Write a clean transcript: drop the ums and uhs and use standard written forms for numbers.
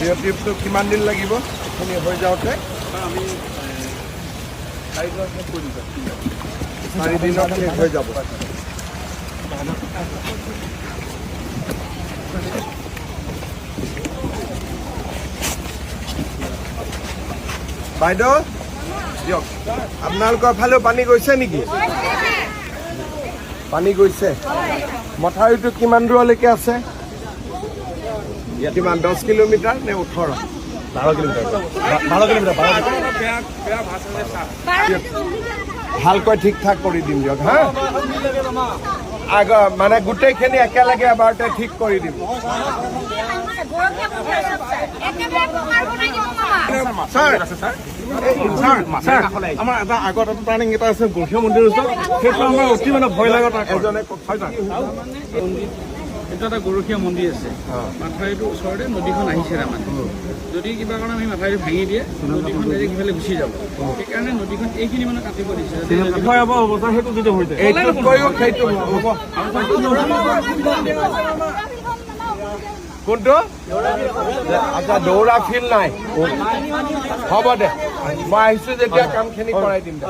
Video' ট্ৰিপটো কিমান দিন লাগিব এইখিনি হৈ যাওঁতে? আমি 4 দিনত শেষ হৈ যাব। বাইদেউ দিয়ক, আপোনালোকৰ ফালেও পানী গৈছে নেকি? পানী গৈছে। মথাউৰিটো কিমান দূৰলৈকে আছে? কিমান 10 কিলোমিটাৰ নে 18? 12 কিলোমিটাৰ। ভালকৈ ঠিক ঠাক কৰি দিম দিয়ক হা। মানে গোটেইখিনি একেলগে এবাৰতে ঠিক কৰি দিম। আমাৰ এটা আগত এটা টাৰ্ণিং এটা আছে গৰখীয়া মন্দিৰৰ ওচৰত, সেইটো আমাৰ অতি মানে ভয় লগা। এজনে এইটো এটা গৰখীয়া মন্দিৰ আছে, মাথাউৰিটোৰ ওচৰতে নদীখন আহিছে তাৰমানে। যদি কিবা কাৰণে আমি মাথাউৰিটো ভাঙি দিয়ে, নদীখন ডাইৰেক্ট সিফালে গুচি যাব। সেইকাৰণে নদীখন এইখিনি মানে কাটিব দিছে। সেইটো যদি হৈ যায় এইটোতকৈও সেইটো হ'ব। কোনটো? আচ্ছা, দৌৰা ফিল্ড নাই। হ'ব দে, মই আহিছোঁ যেতিয়া কামখিনি কৰাই দিম দে।